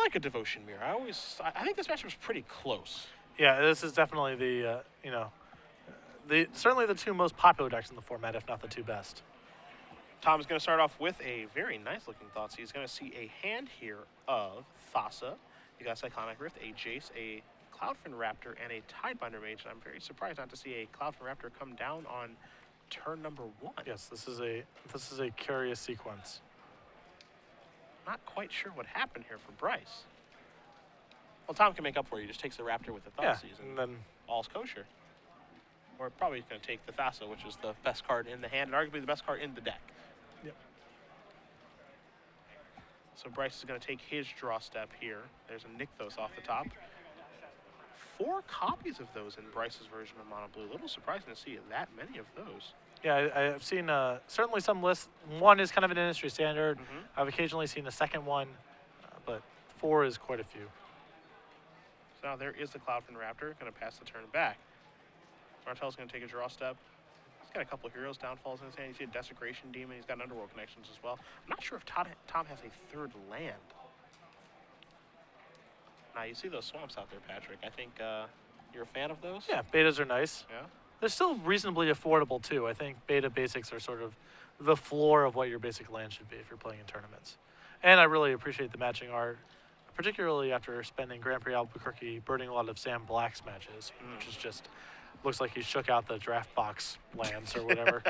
like a Devotion Mirror. I think this matchup is pretty close. Yeah, this is definitely the certainly the two most popular decks in the format, if not the two best. Tom's going to start off with a very nice-looking Thoughtseize. He's going to see a hand here of Thassa. You got Cyclonic Rift, a Jace, a Cloudfin Raptor, and a Tidebinder Mage. I'm very surprised not to see a Cloudfin Raptor come down on turn number 1. Yes, this is a curious sequence. Not quite sure what happened here for Bryce. Well, Tom can make up for it. He just takes the Raptor with the Thoughtseize, and then all's kosher. Or probably going to take the Thassa, which is the best card in the hand, and arguably the best card in the deck. Yep. So Bryce is going to take his draw step here. There's a Nykthos off the top. 4 copies of those in Bryce's version of Mono Blue. A little surprising to see that many of those. Yeah, I've seen certainly some lists. 1 is kind of an industry standard. I've occasionally seen a second one, but 4 is quite a few. So now there is the Cloudfin Raptor, going to pass the turn back. Martell's going to take a draw step. He's got a couple of Heroes Downfalls in his hand. You see a Desecration Demon. He's got an Underworld Connections as well. I'm not sure if Tom has a 3rd land. Now, you see those swamps out there, Patrick. I think you're a fan of those? Yeah, betas are nice. Yeah. They're still reasonably affordable, too. I think beta basics are sort of the floor of what your basic land should be if you're playing in tournaments. And I really appreciate the matching art, particularly after spending Grand Prix Albuquerque burning a lot of Sam Black's matches, which is just looks like he shook out the draft box lands or whatever.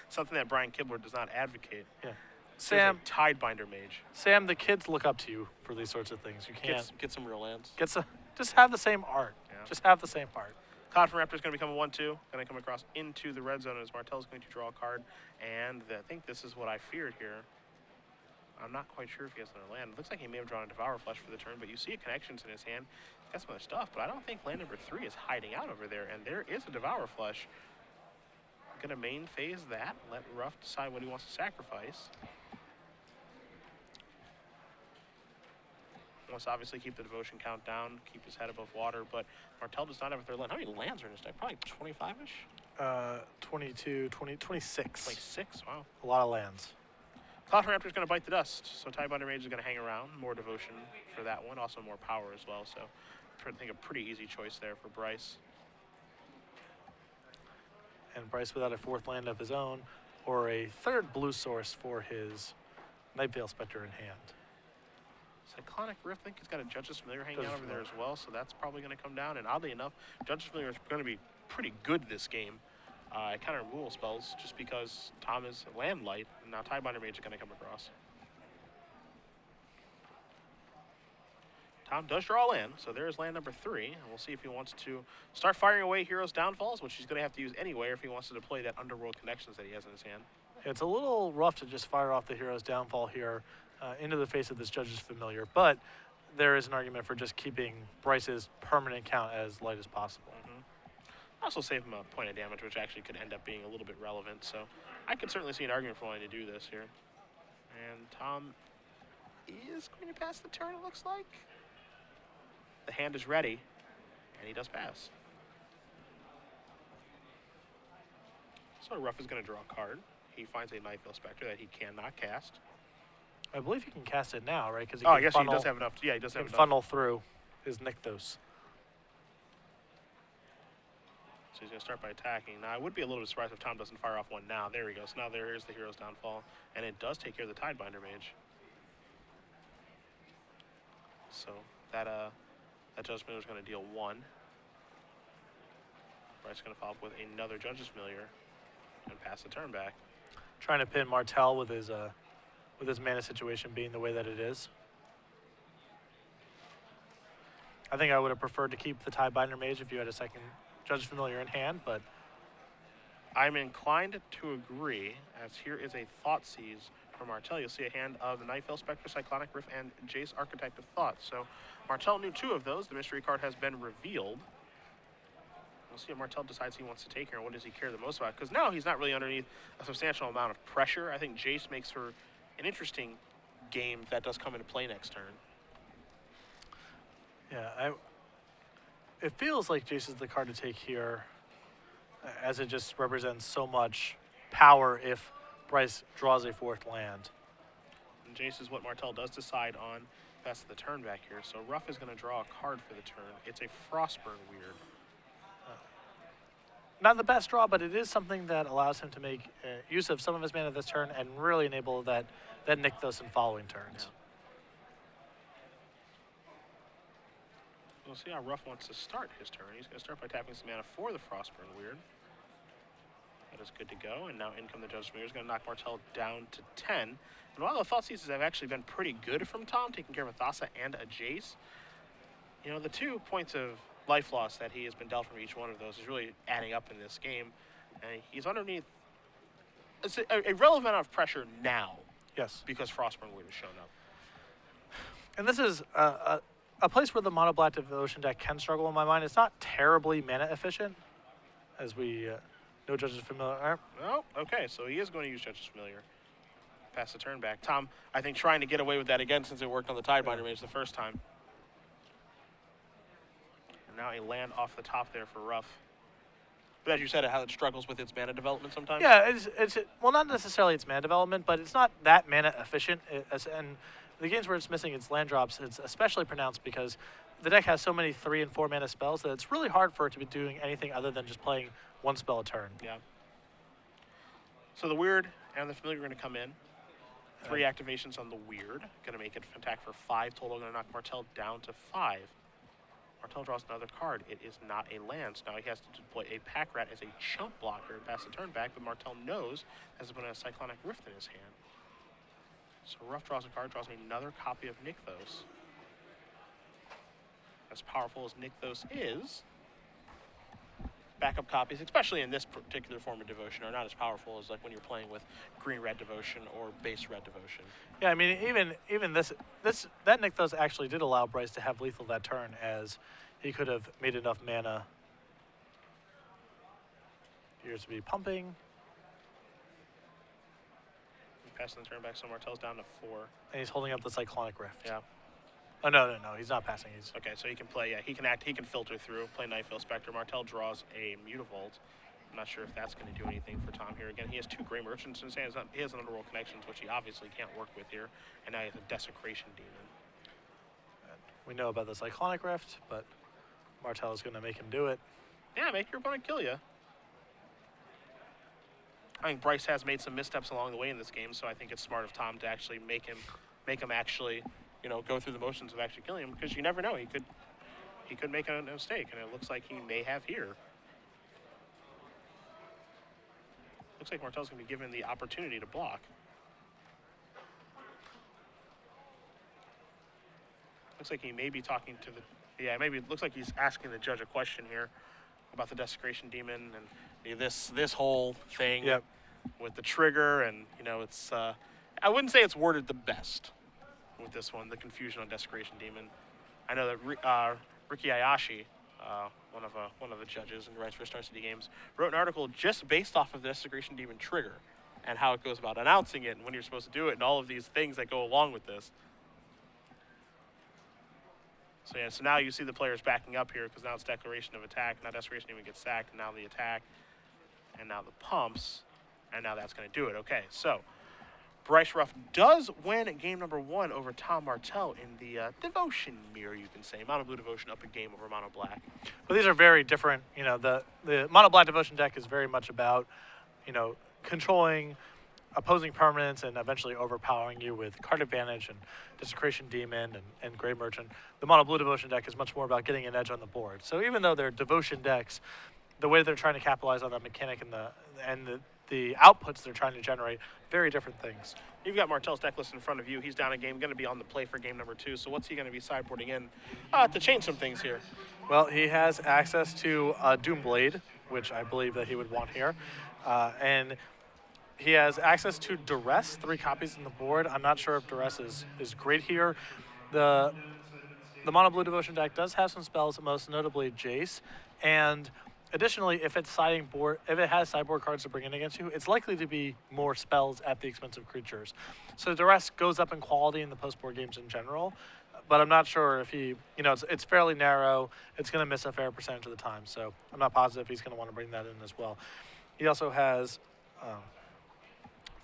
Something that Brian Kibler does not advocate. Yeah. Sam, Tidebinder Mage. Sam, the kids look up to you for these sorts of things. You can't get some real lands. Just have the same art. Yeah. Just have the same art. Cloudfin Raptor is going to become a 1/2. Going to come across into the red zone as Martell's going to draw a card. And I think this is what I feared here. I'm not quite sure if he has another land. It looks like he may have drawn a Devour Flesh for the turn, but you see connections in his hand. He's got some other stuff, but I don't think land number 3 is hiding out over there. And there is a Devour Flesh. Going to main phase that. Let Ruff decide what he wants to sacrifice. Wants to obviously keep the devotion count down, keep his head above water, but Martell does not have a 3rd land. How many lands are in his deck? Probably 25-ish? 22, 20, 26. 26, wow. A lot of lands. Cloudfin Raptor is going to bite the dust, so Tidebinder Mage is going to hang around. More devotion for that one, also more power as well, so I think a pretty easy choice there for Bryce. And Bryce without a 4th land of his own, or a 3rd blue source for his Nightveil Spectre in hand. Cyclonic Rift, I think he's got a Judge's Familiar hanging out over there as well, so that's probably going to come down. And oddly enough, Judge's Familiar is going to be pretty good this game. Counter removal spells just because Tom is land light, and now Tidebinder Mage is going to come across. Tom does draw land, so there's land number 3, and we'll see if he wants to start firing away Heroes Downfalls, which he's going to have to use anyway if he wants to deploy that Underworld Connections that he has in his hand. It's a little rough to just fire off the Hero's Downfall here into the face of this Judge's Familiar, but there is an argument for just keeping Bryce's permanent count as light as possible. Also save him a point of damage, which actually could end up being a little bit relevant, so I could certainly see an argument for wanting to do this here. And Tom is going to pass the turn, it looks like. The hand is ready, and he does pass. So Ruff is going to draw a card. He finds a Nightveil Spectre that he cannot cast. I believe he can cast it now, right? Because I guess he does have enough. Yeah, he does have enough. Funnel through his Nykthos. So he's going to start by attacking. Now, I would be a little bit surprised if Tom doesn't fire off one now. There we go. So now there is the Hero's Downfall, and it does take care of the Tidebinder Mage. So that Judge's Familiar is going to deal 1. Bryce is going to follow up with another Judge's Familiar and pass the turn back. Trying to pin Martell with his mana situation being the way that it is. I think I would have preferred to keep the Tidebinder Mage if you had a second Judge's Familiar in hand, but I'm inclined to agree, as here is a Thoughtseize from Martell. You'll see a hand of the Nightveil Spectre, Cyclonic Rift, and Jace, Architect of Thought. So Martell knew 2 of those. The mystery card has been revealed. We'll see if Martell decides he wants to take her, and what does he care the most about? Because now he's not really underneath a substantial amount of pressure. I think Jace makes for an interesting game that does come into play next turn. yeah, it feels like Jace is the card to take here, as it just represents so much power if Bryce draws a 4th land. And Jace is what Martell does decide on. That's the turn back here. So Ruff is going to draw a card for the turn. It's a Frostburn Weird. Not the best draw, but it is something that allows him to make use of some of his mana this turn and really enable that Nykthos in following turns. Yeah. We'll see how Ruff wants to start his turn. He's going to start by tapping some mana for the Frostburn Weird. That is good to go, and now in come the Judge's Mirror. Is going to knock Martell down to 10. And while the Thoughtseizes have actually been pretty good from Tom, taking care of a Thassa and a Jace, you know, the 2 points of life loss that he has been dealt from each one of those is really adding up in this game. And he's underneath a relevant amount of pressure now. Yes. Because Frostburn Weird has shown up. And this is a place where the Mono Black Devotion deck can struggle in my mind. It's not terribly mana efficient, as we know Judge's Familiar. Oh, okay, so he is going to use Judge's Familiar. Pass the turn back. Tom, I think, trying to get away with that again since it worked on the Tidebinder Mage the first time. And now a land off the top there for Ruff. But as you said, how it struggles with its mana development sometimes? Yeah, it's well, not necessarily its mana development, but it's not that mana efficient. And the games where it's missing its land drops, it's especially pronounced because the deck has so many 3 and 4 mana spells that it's really hard for it to be doing anything other than just playing 1 spell a turn. Yeah. So the Weird and the Familiar are going to come in. 3 activations on the Weird. Going to make it attack for 5 total. Going to knock Martell down to 5. Martell draws another card. It is not a land. So now he has to deploy a Pack Rat as a chump blocker and pass the turn back, but Martell knows has been a Cyclonic Rift in his hand. So Ruff draws a card, draws another copy of Nykthos. As powerful as Nykthos is, backup copies, especially in this particular form of Devotion, are not as powerful as like when you're playing with green-red Devotion or base-red Devotion. Yeah, I mean, even that Nykthos actually did allow Bryce to have lethal that turn, as he could have made enough mana here to be pumping. Passing the turn back, so Martell's down to 4. And he's holding up the Cyclonic Rift. Yeah. Oh, no, he's not passing. He's okay, so he can play, yeah, he can filter through, play Nightveil Spectre. Martell draws a Mutavault. I'm not sure if that's going to do anything for Tom here. Again, he has 2 Grey Merchants in his hand. He has an Underworld Connections, which he obviously can't work with here. And now he has a Desecration Demon. We know about the Cyclonic Rift, but Martell is going to make him do it. Yeah, make your opponent kill you. I think Bryce has made some missteps along the way in this game, so I think it's smart of Tom to actually make him actually, you know, go through the motions of actually killing him, because you never know, he could make a mistake, and it looks like he may have here. Looks like Martell's going to be given the opportunity to block. Looks like he may be talking to the, yeah, maybe it looks like he's asking the judge a question here about the Desecration Demon and this whole thing. Yep. With the trigger, and you know, it's I wouldn't say it's worded the best with this one, the confusion on Desecration Demon. I know that Ricky Ayashi, one of the judges and writes for Star City Games, wrote an article just based off of the Desecration Demon trigger and how it goes about announcing it and when you're supposed to do it and all of these things that go along with this. So yeah, so now you see the players backing up here because now it's Declaration of Attack. Now Desecration Demon gets sacked, and now the attack, and now the pumps, and now that's going to do it. Okay, so Bryce Ruff does win game number 1 over Tom Martell in the Devotion Mirror, you can say. Mono Blue Devotion up a game over Mono Black. But these are very different. You know, the Mono Black Devotion deck is very much about, you know, controlling opposing permanents and eventually overpowering you with card advantage and Desecration Demon and Grey Merchant. The Mono Blue Devotion deck is much more about getting an edge on the board. So even though they're Devotion decks, the way they're trying to capitalize on that mechanic and the outputs they're trying to generate, very different things. You've got Martell's deck list in front of you. He's down a game, going to be on the play for game number 2. So what's he going to be sideboarding in to change some things here? Well, he has access to Doomblade, which I believe that he would want here. And he has access to Duress, 3 copies on the board. I'm not sure if Duress is great here. The Mono Blue Devotion deck does have some spells, most notably Jace. And additionally, if it has sideboard cards to bring in against you, it's likely to be more spells at the expense of creatures. So Duress goes up in quality in the post-board games in general, but I'm not sure if he, you know, it's fairly narrow. It's going to miss a fair percentage of the time, so I'm not positive he's going to want to bring that in as well. He also has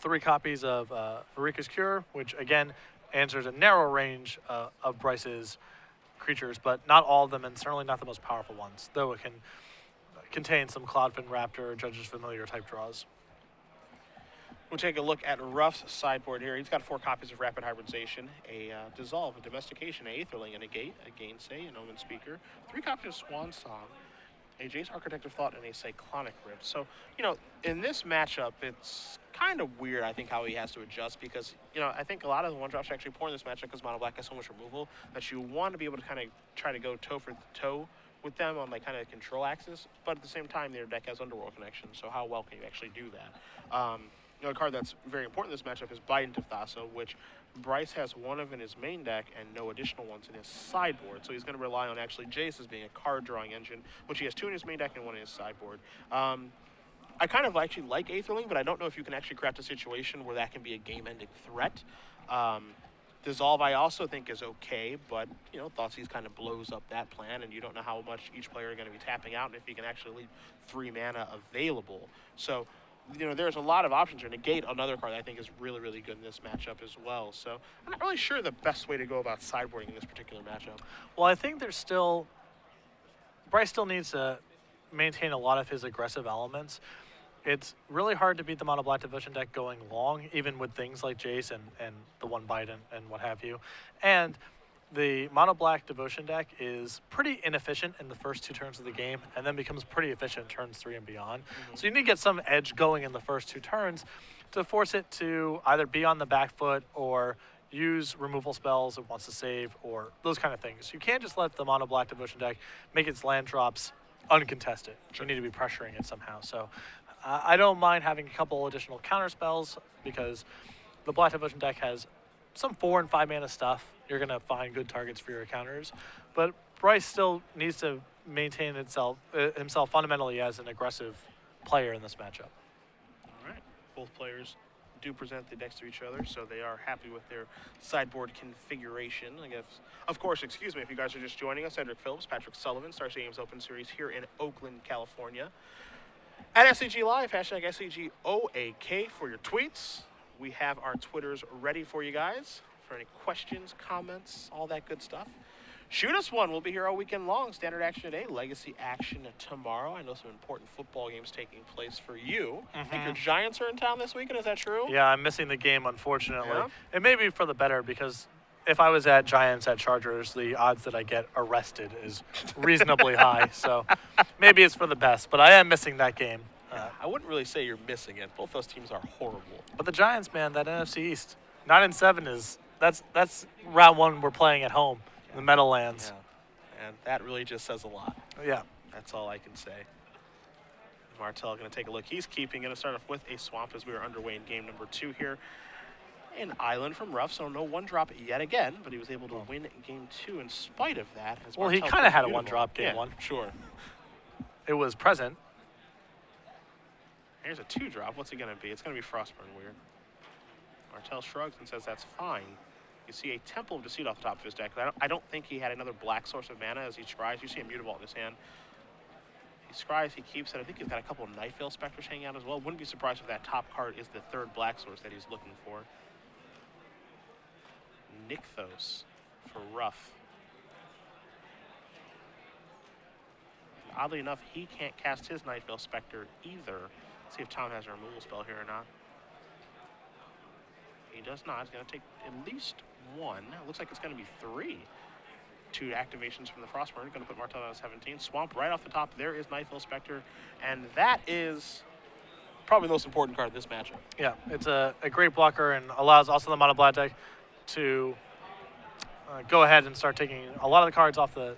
3 copies of Varika's Cure, which again answers a narrow range of Bryce's creatures, but not all of them, and certainly not the most powerful ones, though it can contain some Cloudfin Raptor, Judge's Familiar type draws. We'll take a look at Ruff's sideboard here. He's got 4 copies of Rapid Hybridization, a Dissolve, a Domestication, a Aetherling, and a Gate, a Gainsay, an Omen Speaker, 3 copies of Swan Song, a Jace Architect of Thought, and a Cyclonic Rift. So, in this matchup, it's kind of weird, I think, how he has to adjust because, I think a lot of the one-drops are actually poor in this matchup because Mono Black has so much removal that you want to be able to kind of try to go toe for toe with them on kind of control axis, but at the same time, their deck has Underworld Connection, so how well can you actually do that? A card that's very important in this matchup is Bident of Thassa, which Bryce has 1 of in his main deck and no additional ones in his sideboard. So he's going to rely on actually Jace as being a card drawing engine, which he has 2 in his main deck and 1 in his sideboard. I kind of actually like Aetherling, but I don't know if you can actually craft a situation where that can be a game-ending threat. Dissolve I also think is okay, but Thoughtseize kind of blows up that plan, and you don't know how much each player is going to be tapping out and if he can actually leave 3 mana available. So there's a lot of options here. Negate, another card I think is really, really good in this matchup as well. So I'm not really sure the best way to go about sideboarding in this particular matchup. Well, I think Bryce still needs to maintain a lot of his aggressive elements. It's really hard to beat the Mono Black Devotion deck going long, even with things like Jace and the 1 Bident and what have you. And the Mono Black Devotion deck is pretty inefficient in the first 2 turns of the game and then becomes pretty efficient in turns 3 and beyond. So you need to get some edge going in the first 2 turns to force it to either be on the back foot or use removal spells it wants to save or those kind of things. You can't just let the Mono Black Devotion deck make its land drops uncontested. You need to be pressuring it somehow. So I don't mind having a couple additional counter spells because the Black Devotion deck has some 4 and 5 mana stuff. You're going to find good targets for your counters. But Bryce still needs to maintain himself fundamentally as an aggressive player in this matchup. All right. Both players do present the decks to each other, so they are happy with their sideboard configuration. I guess, of course, excuse me, if you guys are just joining us, Cedric Phillips, Patrick Sullivan, Star Games Open Series here in Oakland, California. At SCG Live, hashtag SCGOAK for your tweets. We have our Twitters ready for you guys for any questions, comments, all that good stuff. Shoot us one. We'll be here all weekend long. Standard action today, legacy action tomorrow. I know some important football games taking place for you. I think your Giants are in town this weekend. Is that true? Yeah, I'm missing the game, unfortunately. Yeah. It may be for the better because if I was at Giants at Chargers, the odds that I get arrested is reasonably high. So maybe it's for the best, but I am missing that game. I wouldn't really say you're missing it. Both those teams are horrible. But the Giants, man, that NFC East, 9-7 that's round 1 we're playing at home in the Meadowlands. Yeah. And that really just says a lot. Yeah. That's all I can say. Martell going to take a look. He's keeping. Going to start off with a Swamp as we are underway in game number 2 here. An Island from Ruff, so no 1-drop yet again, but he was able to win game 2 in spite of that. Well, he kind of had a 1-drop game 1. Sure. It was present. Here's a 2-drop. What's it going to be? It's going to be Frostburn Weird. Martell shrugs and says that's fine. You see a Temple of Deceit off the top of his deck. I don't think he had another black source of mana as he scries. You see a Mutavault in his hand. He scries, he keeps it. I think he's got a couple of Nightveil Specters hanging out as well. Wouldn't be surprised if that top card is the 3rd black source that he's looking for. Nykthos for Ruff. Oddly enough, he can't cast his Nightveil Specter either. Let's see if Tom has a removal spell here or not. He does not. He's going to take at least 1. It looks like it's going to be 3. 2 activations from the Frostburn. Going to put Martell on 17. Swamp right off the top. There is Nightveil Specter. And that is probably the most important card in this matchup. Yeah, it's a great blocker and allows also the Mono Black deck to go ahead and start taking a lot of the cards off the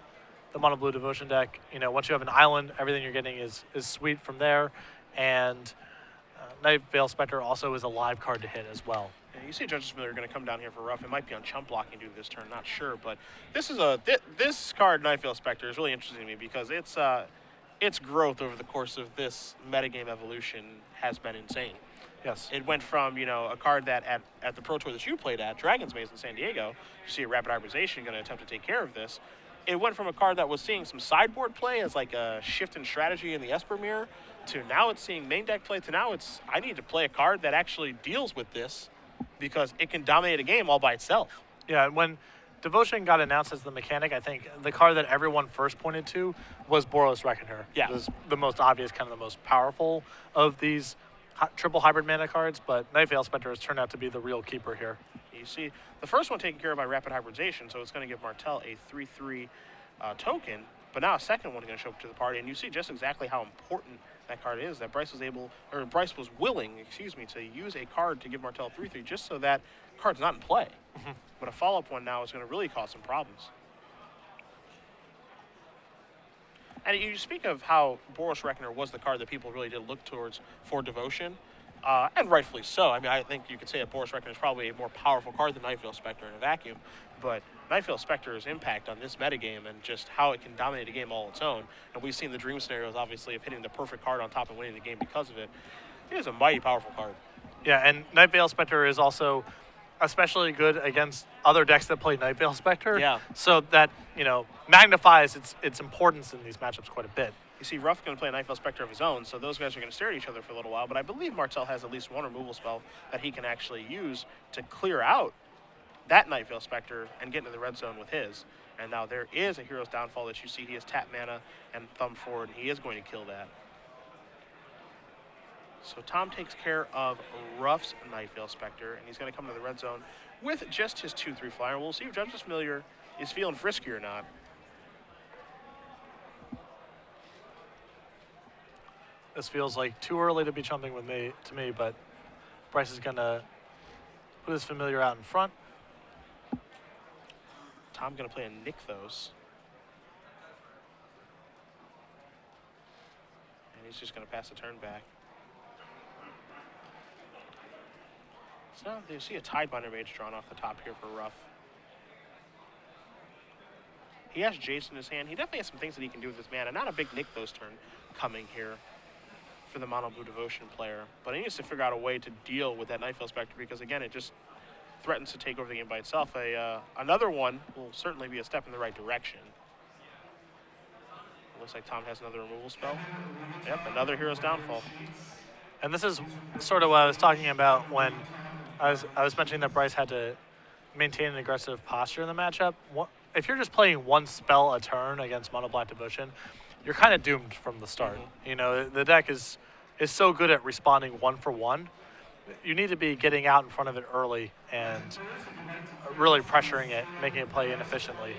Mono Blue Devotion deck. Once you have an island, everything you're getting is sweet from there. And Nightveil Specter also is a live card to hit as well. Yeah, you see Judge's Familiar going to come down here for Ruff. It might be on chump blocking due to this turn, not sure. But this is this card, Nightveil Specter, is really interesting to me because its growth over the course of this metagame evolution has been insane. Yes. It went from, a card that at the Pro Tour that you played at, Dragon's Maze in San Diego, you see a Rapid Hybridization going to attempt to take care of this. It went from a card that was seeing some sideboard play as like a shift in strategy in the Esper Mirror to now it's seeing main deck play to now I need to play a card that actually deals with this because it can dominate a game all by itself. Yeah, when Devotion got announced as the mechanic, I think the card that everyone first pointed to was Boros Reckoner. Yeah. It was the most obvious, kind of the most powerful of these triple hybrid mana cards, but Night Veil Spectre has turned out to be the real keeper here. You see the first one taken care of by Rapid Hybridization, so it's going to give Martell a 3/3 token, but now a second one is going to show up to the party, and you see just exactly how important that card is, that Bryce was willing, to use a card to give Martell 3/3 just so that card's not in play. But a follow-up one now is going to really cause some problems. And you speak of how Boros Reckoner was the card that people really did look towards for Devotion, and rightfully so. I mean, I think you could say that Boros Reckoner is probably a more powerful card than Night Veil Spectre in a vacuum, but Night Veil Spectre's impact on this metagame and just how it can dominate a game all its own, and we've seen the dream scenarios, obviously, of hitting the perfect card on top and winning the game because of it. It is a mighty powerful card. Yeah, and Night Veil Spectre is also especially good against other decks that play Night Veil Spectre. Yeah. So that, magnifies its importance in these matchups quite a bit. You see Ruff going to play a Night Veil Spectre of his own, so those guys are going to stare at each other for a little while, but I believe Martell has at least one removal spell that he can actually use to clear out that Night Veil Spectre and get into the red zone with his. And now there is a Hero's Downfall that you see. He has tap mana and thumb forward, and he is going to kill that. So Tom takes care of Ruff's Night Veil Spectre, and he's going to come to the red zone with just his 2/3 flyer. We'll see if Justice Familiar is feeling frisky or not. This feels like too early to be jumping to me, but Bryce is going to put his Familiar out in front. Tom's going to play a Nykthos. And he's just going to pass the turn back. So now you see a Tidebinder Mage drawn off the top here for Ruff. He has Jace in his hand. He definitely has some things that he can do with his mana. Not a big Nykthos turn coming here for the Mono Blue Devotion player. But he needs to figure out a way to deal with that Night Veil Spectre because, again, it just threatens to take over the game by itself. Another one will certainly be a step in the right direction. Looks like Tom has another removal spell. Yep, another Hero's Downfall. And this is sort of what I was talking about when I was mentioning that Bryce had to maintain an aggressive posture in the matchup. If you're just playing one spell a turn against Mono Black Devotion, you're kind of doomed from the start. The deck is so good at responding one for one. You need to be getting out in front of it early and really pressuring it, making it play inefficiently.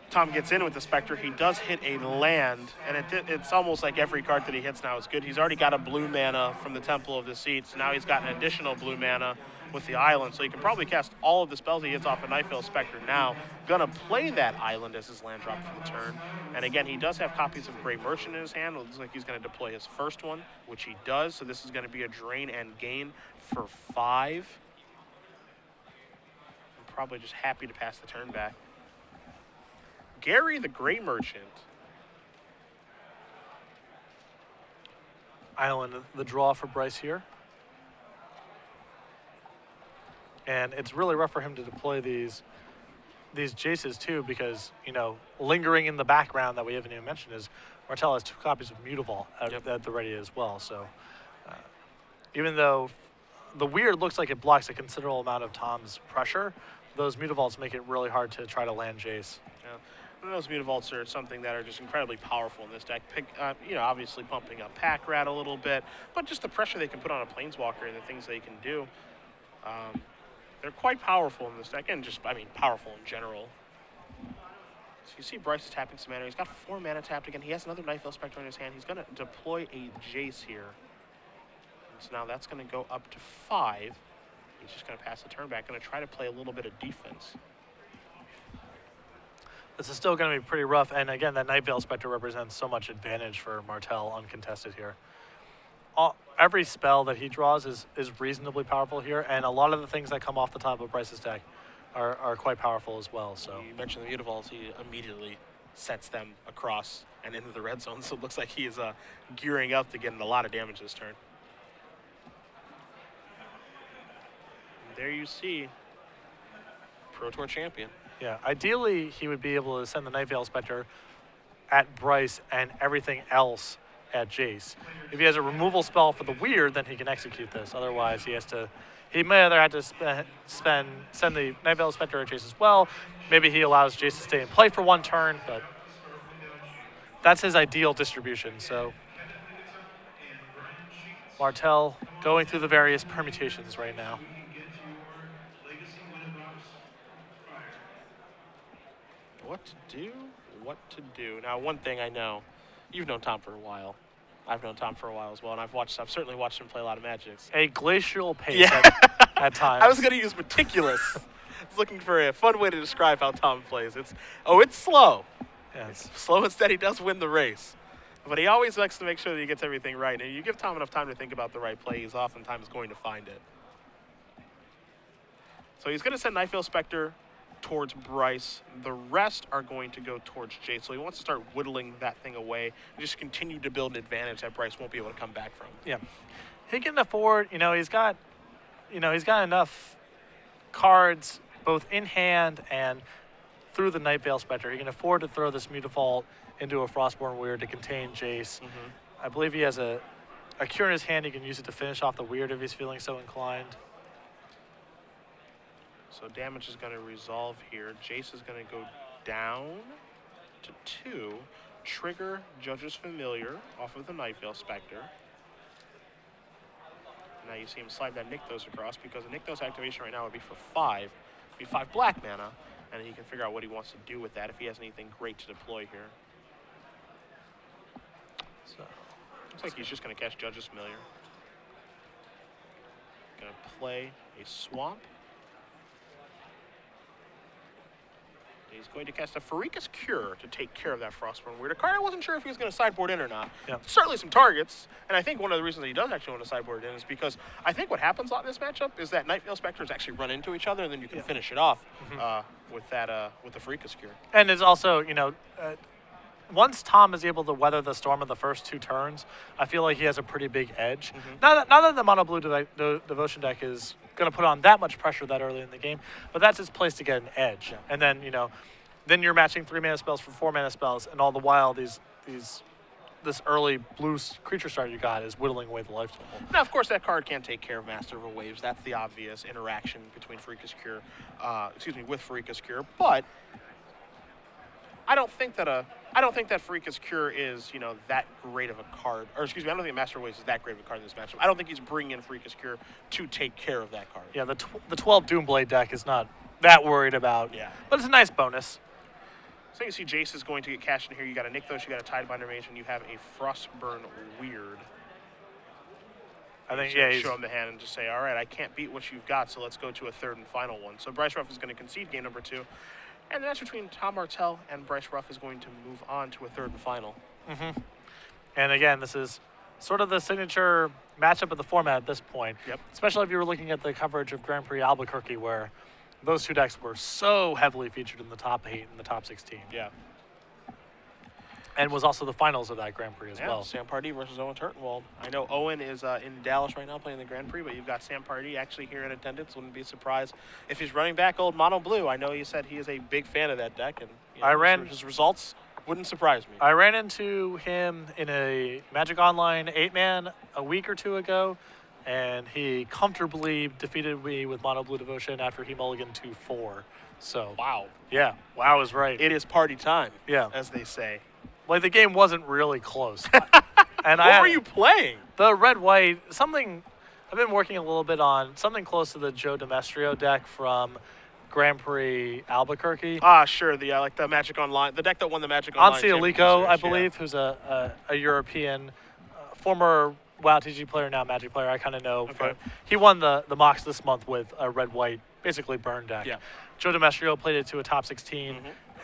Tom gets in with the Spectre. He does hit a land, and it's almost like every card that he hits now is good. He's already got a blue mana from the Temple of the Seat, so now he's got an additional blue mana with the island, so he can probably cast all of the spells he hits off a Night Veil Spectre now. Gonna play that island as his land drop for the turn. And again, he does have copies of Grey Merchant in his hand. It looks like he's gonna deploy his first one, which he does, so this is gonna be a drain and gain for 5. I'm probably just happy to pass the turn back. Gary the Grey Merchant. Island, the draw for Bryce here. And it's really rough for him to deploy these Jaces too, because lingering in the background that we haven't even mentioned is Martell has 2 copies of Mutavault at the ready as well. So even though the Weird looks like it blocks a considerable amount of Tom's pressure, those Mutavaults make it really hard to try to land Jace. Yeah. And those Mutavaults are something that are just incredibly powerful in this deck. Obviously pumping up Pack Rat a little bit, but just the pressure they can put on a Planeswalker and the things they can do. They're quite powerful in this deck, and powerful in general. So you see Bryce is tapping some mana. He's got 4 mana tapped again. He has another Night Veil Spectre in his hand. He's going to deploy a Jace here. And so now that's going to go up to 5. He's just going to pass the turn back, going to try to play a little bit of defense. This is still going to be pretty rough, and again, that Night Veil Spectre represents so much advantage for Martell uncontested here. Every spell that he draws is reasonably powerful here, and a lot of the things that come off the top of Bryce's deck are quite powerful as well. So you mentioned the Mutavaults, he immediately sets them across and into the red zone, so it looks like he is gearing up to get a lot of damage this turn. And there you see Pro Tour champion. Yeah, ideally he would be able to send the Night Veil Spectre at Bryce and everything else at Jace. If he has a removal spell for the Weird, then he can execute this. Otherwise, he has to He may either have to send the Night Vale Spectre at Jace as well. Maybe he allows Jace to stay in play for one turn, but that's his ideal distribution. So Martell going through the various permutations right now. What to do? What to do? Now, one thing I know, you've known Tom for a while. I've known Tom for a while as well, and I've certainly watched him play a lot of Magics. A glacial pace Yeah. at times. I was going to use meticulous. I was looking for a fun way to describe how Tom plays. It's slow. Yes. It's slow and steady does win the race. But he always likes to make sure that he gets everything right. And you give Tom enough time to think about the right play, he's oftentimes going to find it. So he's going to send Night Vale Spectre towards Bryce. The rest are going to go towards Jace. So he wants to start whittling that thing away and just continue to build an advantage that Bryce won't be able to come back from. Yeah. He can afford, he's got enough cards both in hand and through the Night Vale Spectre. He can afford to throw this Mutavault into a Frostborn Weird to contain Jace. Mm-hmm. I believe he has a cure in his hand. He can use it to finish off the Weird if he's feeling so inclined. So damage is going to resolve here. Jace is going to go down to 2. Trigger Judge's Familiar off of the Night Vale Spectre. Now you see him slide that Nykthos across because the Nykthos activation right now would be for 5. It'd be 5 black mana, and he can figure out what he wants to do with that if he has anything great to deploy here. So looks like he's just going to cast Judge's Familiar. Going to play a Swamp. He's going to cast a Pharika's Cure to take care of that Frostborn Weird. A card I wasn't sure if he was going to sideboard in or not. Yeah. Certainly some targets, and I think one of the reasons that he does actually want to sideboard in is because I think what happens a lot in this matchup is that Night Vale Spectres actually run into each other, and then you can finish it off with the Pharika's Cure. And it's also, once Tom is able to weather the storm of the first 2 turns, I feel like he has a pretty big edge. Not that the Mono Blue Devotion deck is going to put on that much pressure that early in the game, but that's his place to get an edge. Yeah. And then, then you're matching 3 mana spells for 4 mana spells, and all the while this early blue creature start you got is whittling away the life total. Now, of course, that card can't take care of Master of Waves. That's the obvious interaction between Pharika's Cure, with Pharika's Cure, but I don't think that Pharika's Cure is, that great of a card. Or, I don't think Master of Waves is that great of a card in this matchup. I don't think he's bringing in Pharika's Cure to take care of that card. Yeah, the 12 Doomblade deck is not that worried about. Yeah. But it's a nice bonus. So you see Jace is going to get cashed in here. You got a Nykthos, you got a Tidebinder Mage, and you have a Frostburn Weird. I think, he's show him the hand and just say, all right, I can't beat what you've got, so let's go to a 3rd and final one. So Bryce Ruff is going to concede game number 2. And the match between Tom Martell and Bryce Ruff is going to move on to a 3rd and final. Mm-hmm. And again, this is sort of the signature matchup of the format at this point. Yep. Especially if you were looking at the coverage of Grand Prix Albuquerque, where those 2 decks were so heavily featured in the top 8 and the top 16. Yeah. And was also the finals of that Grand Prix as well. Sam Pardee versus Owen Turtenwald. I know Owen is in Dallas right now playing the Grand Prix, but you've got Sam Pardee actually here in attendance. Wouldn't be surprised if he's running back old Mono Blue. I know he said he is a big fan of that deck, and his results wouldn't surprise me. I ran into him in a Magic Online 8-man a week or 2 ago, and he comfortably defeated me with Mono Blue Devotion after he mulliganed 2-4. So wow. Yeah, wow is right. It is party time, as they say. Like, the game wasn't really close. And what were you playing? The red-white, something I've been working a little bit on, something close to the Joe Demestrio deck from Grand Prix Albuquerque. Ah, sure, the Magic Online, the deck that won the Magic Online. Ansi Alico, I believe, who's a European, former WoW TG player, now Magic player, I kind of know. Okay. He won the Mox this month with a red-white, basically burn deck. Yeah. Joe Demestrio played it to a top 16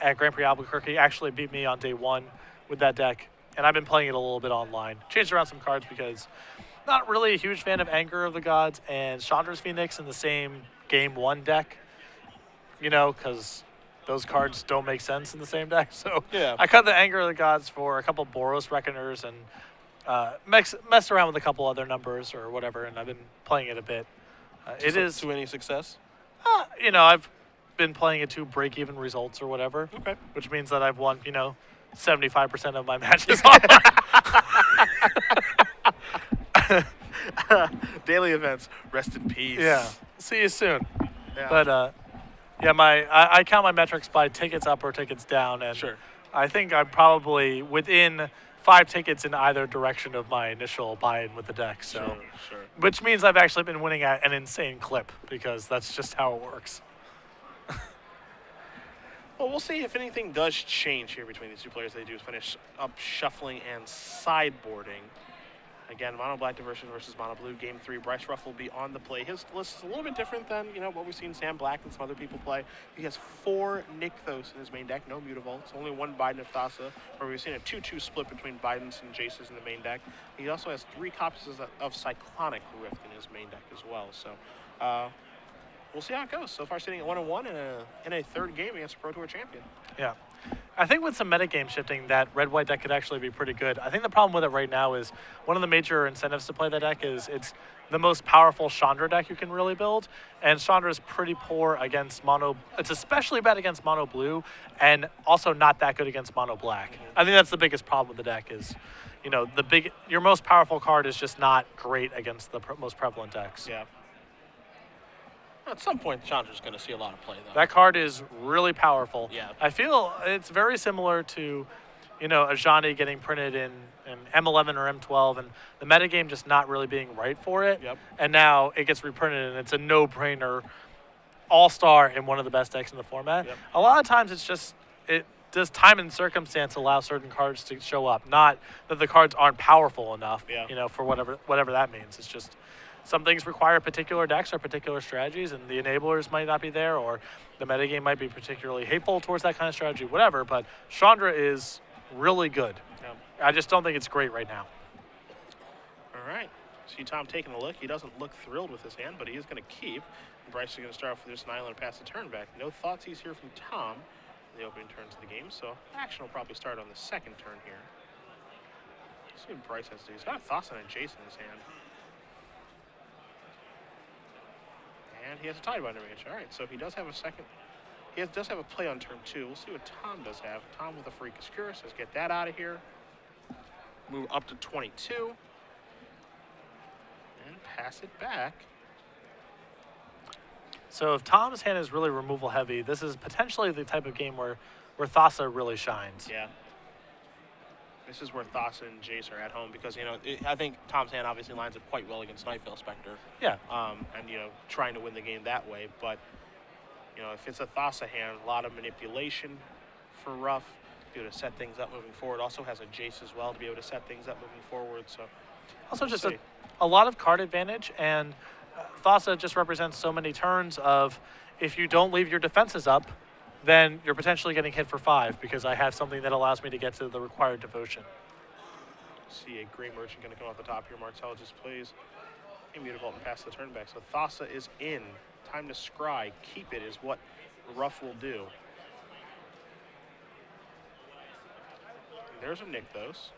at Grand Prix Albuquerque, actually beat me on day 1 with that deck, and I've been playing it a little bit online. Changed around some cards because not really a huge fan of Anger of the Gods and Chandra's Phoenix in the same game 1 deck, because those cards don't make sense in the same deck. So yeah. I cut the Anger of the Gods for a couple Boros Reckoners and messed around with a couple other numbers or whatever, and I've been playing it a bit. To any success? I've been playing it to break-even results or whatever, which means that I've won, 75% of my matches online. Daily events, rest in peace. Yeah. See you soon. Yeah. But yeah, I count my metrics by tickets up or tickets down, and Sure. I think I'm probably within 5 tickets in either direction of my initial buy-in with the deck. So, Sure. which means I've actually been winning at an insane clip because that's just how it works. Well, we'll see if anything does change here between these two players. They do finish up shuffling and sideboarding. Again, mono black diversion versus mono blue. Game 3, Bryce Ruff will be on the play. His list is a little bit different than what we've seen Sam Black and some other people play. He has 4 Nykthos in his main deck, no Mutavaults, only 1 Biden of Thassa, where we've seen a 2-2 split between Bidens and Jaces in the main deck. He also has 3 copies of Cyclonic Rift in his main deck as well. So we'll see how it goes. So far, sitting at 1-1 in a third game against a Pro Tour champion. Yeah. I think with some metagame shifting, that red-white deck could actually be pretty good. I think the problem with it right now is one of the major incentives to play that deck is it's the most powerful Chandra deck you can really build, and Chandra is pretty poor against mono. It's especially bad against mono blue, and also not that good against mono black. I think that's the biggest problem with the deck is, your most powerful card is just not great against the most prevalent decks. Yeah. At some point, Chandra's going to see a lot of play, though. That card is really powerful. Yeah. I feel it's very similar to, a Ajani getting printed in M11 or M12, and the metagame just not really being right for it. Yep. And now it gets reprinted, and it's a no-brainer all-star in one of the best decks in the format. Yep. A lot of times it's just, does time and circumstance allow certain cards to show up? Not that the cards aren't powerful enough, for whatever that means. It's just some things require particular decks or particular strategies, and the enablers might not be there, or the metagame might be particularly hateful towards that kind of strategy, whatever. But Chandra is really good. Yeah. I just don't think it's great right now. All right. See Tom taking a look. He doesn't look thrilled with his hand, but he is going to keep. Bryce is going to start off with just an island and pass the turn back. No thoughts he's here from Tom in the opening turns of the game, so action will probably start on the second turn here. Let's see what Bryce has to do. He's got a Thassa and a Jace in his hand. And he has a Tidebinder Mage. All right, so he does have a second. He does have a play on turn 2. We'll see what Tom does have. Tom with a Freakish Cure says, get that out of here. Move up to 22. And pass it back. So if Tom's hand is really removal heavy, this is potentially the type of game where Thassa really shines. Yeah. This is where Thassa and Jace are at home because, I think Tom's hand obviously lines up quite well against Nightveil Spectre. Yeah. And, trying to win the game that way. But, if it's a Thassa hand, a lot of manipulation for Ruff to be able to set things up moving forward. Also has a Jace as well to be able to set things up moving forward. So also just a lot of card advantage, and Thassa just represents so many turns of if you don't leave your defenses up, then you're potentially getting hit for 5 because I have something that allows me to get to the required devotion. See a Grey Merchant going to come off the top here. Martell just plays a Mutavault and pass the turn back. So Thassa is in. Time to scry. Keep it is what Ruff will do. And there's a Nykthos.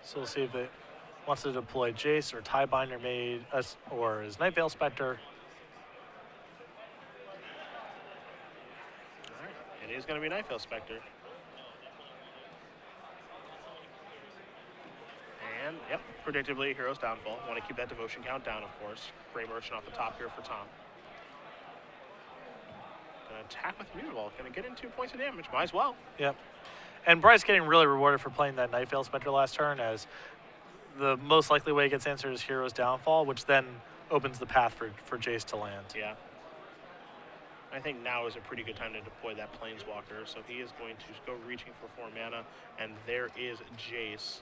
So we'll see if it wants to deploy Jace or Tiebinder Mage or his Nightveil Spectre. It is going to be Nightveil Spectre. And, yep, predictably, Hero's Downfall. Want to keep that devotion count down, of course. Grey Merchant off the top here for Tom. Going to attack with Mutavault. Going to get in 2 points of damage. Might as well. Yep. And Bryce getting really rewarded for playing that Nightveil Spectre last turn, as the most likely way it gets answered is Hero's Downfall, which then opens the path for Jace to land. Yeah. I think now is a pretty good time to deploy that Planeswalker. So he is going to go reaching for 4 mana, and there is Jace.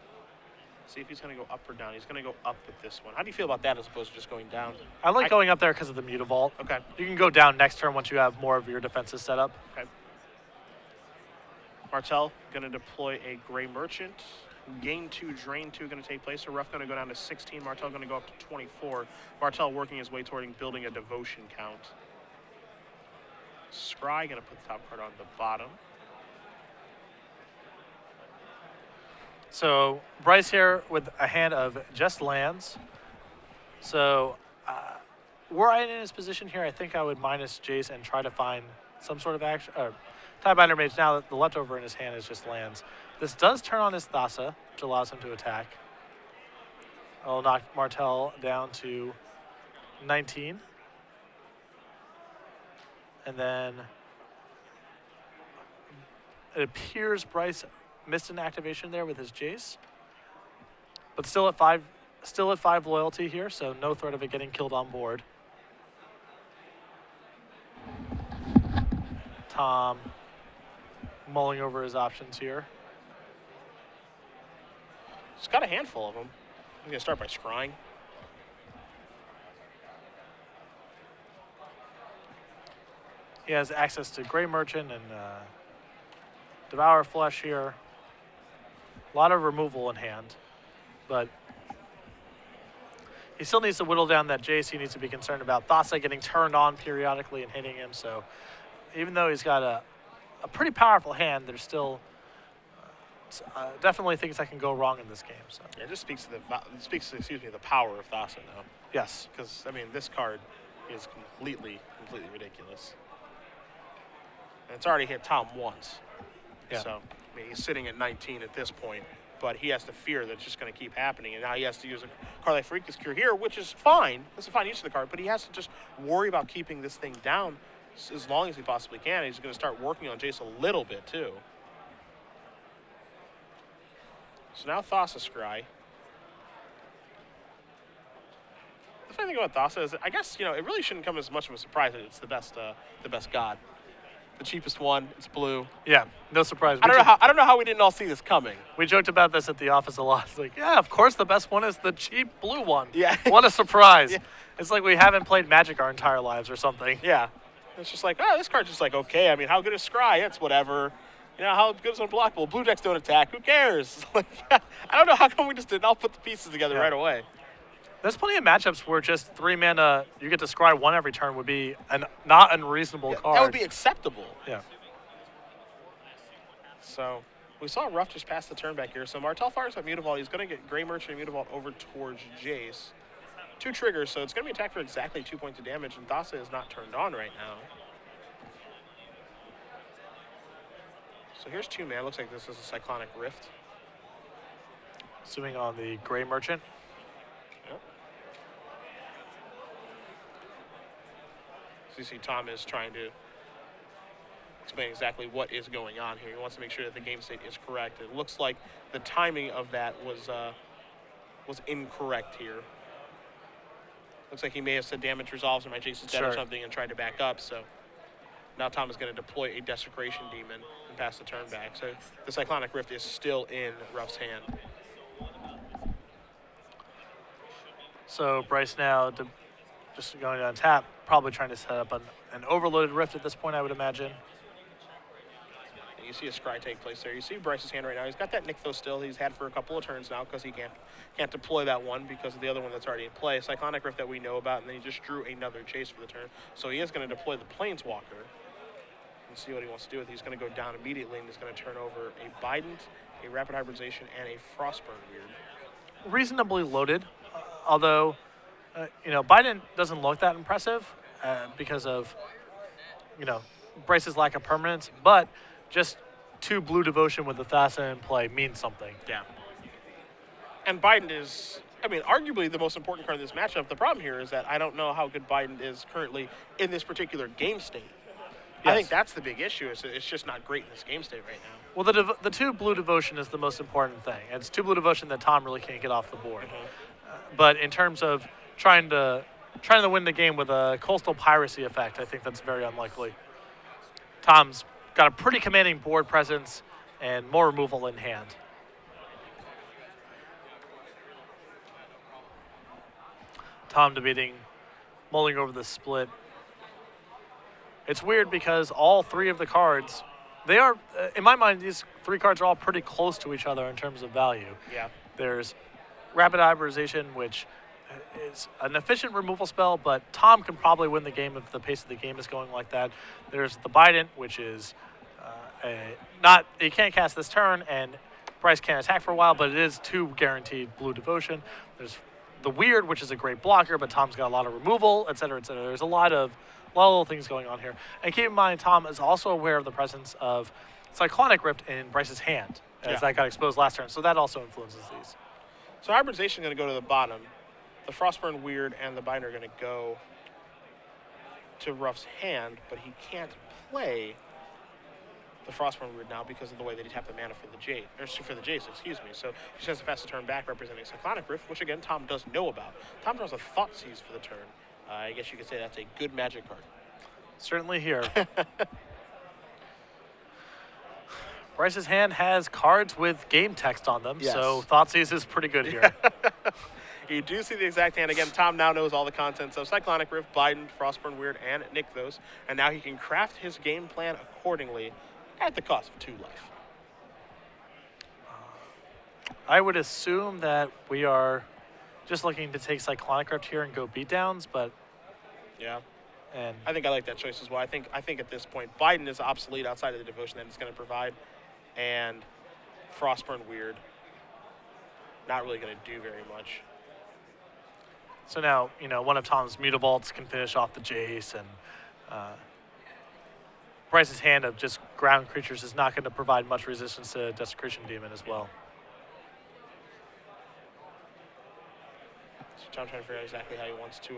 See if he's going to go up or down. He's going to go up with this one. How do you feel about that as opposed to just going down? I like going up there because of the Mutavault. Okay. You can go down next turn once you have more of your defenses set up. Okay. Martell going to deploy a Grey Merchant. Gain 2, drain 2 going to take place. So Ruff going to go down to 16. Martell going to go up to 24. Martell working his way toward building a devotion count. Scry going to put the top card on the bottom. So Bryce here with a hand of just lands. So were I in his position here, I think I would minus Jace and try to find some sort of action, Tiebinder Mage, now that the leftover in his hand is just lands. This does turn on his Thassa, which allows him to attack. I'll knock Martell down to 19. And then it appears Bryce missed an activation there with his Jace. But still at 5 loyalty here, so no threat of it getting killed on board. Tom mulling over his options here. He's got a handful of them. He's going to start by scrying. He has access to Grey Merchant and Devour Flesh here. A lot of removal in hand, but he still needs to whittle down that Jace. He needs to be concerned about Thassa getting turned on periodically and hitting him. So even though he's got a pretty powerful hand, there's still definitely things that can go wrong in this game. So yeah, it just speaks to the power of Thassa now. Yes, because I mean this card is completely ridiculous. And it's already hit Tom once. Yeah. So I mean he's sitting at 19 at this point, but he has to fear that it's just going to keep happening, and now he has to use a card like Freakish Cure here, which is fine. That's a fine use of the card, but he has to just worry about keeping this thing down as long as he possibly can. He's going to start working on Jace a little bit too. So now Thassa Scry. The funny thing about Thassa is, I guess, it really shouldn't come as much of a surprise that it's the best god. The cheapest one, it's blue. Yeah, no surprise. I don't know how we didn't all see this coming. We joked about this at the office a lot. It's like, yeah, of course the best one is the cheap blue one. Yeah. What a surprise. Yeah. It's like we haven't played Magic our entire lives or something. Yeah. It's just like, oh, this card's just like, okay. I mean, how good is Scry? It's whatever. How good is unblockable? Blue decks don't attack. Who cares? I don't know how come we just didn't all put the pieces together right away. There's plenty of matchups where just 3 mana, you get to scry 1 every turn would be an not unreasonable card. That would be acceptable. Yeah. So we saw Ruff just pass the turn back here. So Martell fires up Mutavault. He's going to get Grey Merchant and Mutavault over towards Jace. 2 triggers, so it's going to be attacked for exactly 2 points of damage, and Thassa is not turned on right now. So here's 2 mana. Looks like this is a Cyclonic Rift. Assuming on the Grey Merchant. Yep. So you see Tom is trying to explain exactly what is going on here. He wants to make sure that the game state is correct. It looks like the timing of that was incorrect here. Looks like he may have said damage resolves or my Jace is dead or something and tried to back up. So now Tom is going to deploy a Desecration Demon and pass the turn back. So the Cyclonic Rift is still in Ruff's hand. So Bryce now just going on tap, probably trying to set up an overloaded Rift at this point, I would imagine. And you see a scry take place there. You see Bryce's hand right now. He's got that Nykthos still. He's had for a couple of turns now because he can't deploy that one because of the other one that's already in play. Cyclonic Rift that we know about, and then he just drew another Chase for the turn. So he is going to deploy the Planeswalker and see what he wants to do with it. He's going to go down immediately, and he's going to turn over a Bident, a Rapid Hybridization, and a Frostburn Weird. Reasonably loaded, although, Bident doesn't look that impressive because of, Bryce's lack of permanence, but just 2 blue devotion with the Thassa in play means something. Yeah. And Bident is, arguably the most important card in this matchup. The problem here is that I don't know how good Bident is currently in this particular game state. Yes. I think that's the big issue. It's just not great in this game state right now. Well, the 2 blue devotion is the most important thing. It's 2 blue devotion that Tom really can't get off the board. Mm-hmm. But in terms of trying to win the game with a Coastal Piracy effect, I think that's very unlikely. Tom's got a pretty commanding board presence and more removal in hand. Tom debating, mulling over the split. It's weird because all 3 of the cards, they are, in my mind, these 3 cards are all pretty close to each other in terms of value. Yeah. There's Rapid Hybridization, which is an efficient removal spell, but Tom can probably win the game if the pace of the game is going like that. There's the Bident, which is he can't cast this turn, and Bryce can't attack for a while, but it is 2 guaranteed blue devotion. There's the Weird, which is a great blocker, but Tom's got a lot of removal, et cetera, et cetera. There's a lot of A lot of little things going on here. And keep in mind, Tom is also aware of the presence of Cyclonic Rift in Bryce's hand, as that got exposed last turn. So that also influences these. So Hybridization is going to go to the bottom. The Frostburn Weird and the Binder are going to go to Ruff's hand, but he can't play the Frostburn Weird now because of the way that he tapped the mana for the Jade, or for the Jace, excuse me. So he just has to pass the turn back representing Cyclonic Rift, which again Tom does know about. Tom draws a Thought Seize for the turn. I guess you could say that's a good Magic card. Certainly here. Bryce's hand has cards with game text on them, so Thoughtseize is pretty good here. You do see the exact hand. Again, Tom now knows all the contents of Cyclonic Rift, Biden, Frostburn Weird, and Nykthos, and now he can craft his game plan accordingly at the cost of 2 life. I would assume that we are just looking to take Cyclonic Rift here and go beatdowns, but yeah. And I think I like that choice as well. I think at this point, Biden is obsolete outside of the devotion that it's going to provide, and Frostburn Weird not really going to do very much. So now, one of Tom's Mutabolts can finish off the Jace, and Bryce's hand of just ground creatures is not going to provide much resistance to Desecration Demon as well. So Tom trying to figure out exactly how he wants to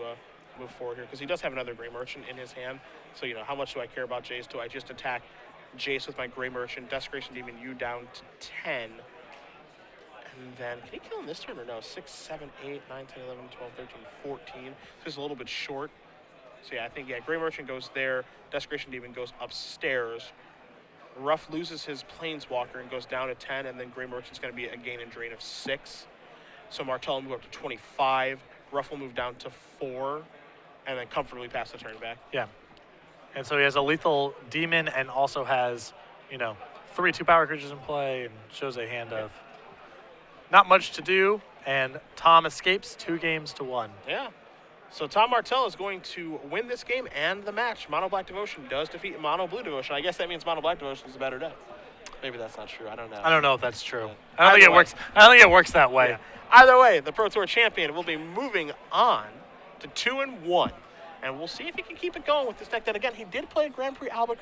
move forward here, because he does have another Grey Merchant in his hand. So, how much do I care about Jace? Do I just attack Jace with my Grey Merchant, Desecration Demon, you down to 10? And then, can he kill him this turn or no? 6, 7, 8, 9, 10, 11, 12, 13, 14. So he's a little bit short. So yeah, I think, Grey Merchant goes there. Desecration Demon goes upstairs. Ruff loses his Planeswalker and goes down to 10, and then Grey Merchant's going to be a gain and drain of 6. So Martell will move up to 25. Ruff will move down to 4, and then comfortably pass the turn back. Yeah. And so he has a lethal demon and also has, 3 2-power creatures in play and shows a hand of not much to do, and Tom escapes 2 games to 1. Yeah. So Tom Martell is going to win this game and the match. Mono Black Devotion does defeat Mono Blue Devotion. I guess that means Mono Black Devotion is a better deck. Maybe that's not true. I don't know. I don't know if that's true. Yeah. I don't think it works. I don't think it works that way. Yeah. Either way, the Pro Tour champion will be moving on to 2-1. And we'll see if he can keep it going with this deck that, again, he did play at Grand Prix Albuquerque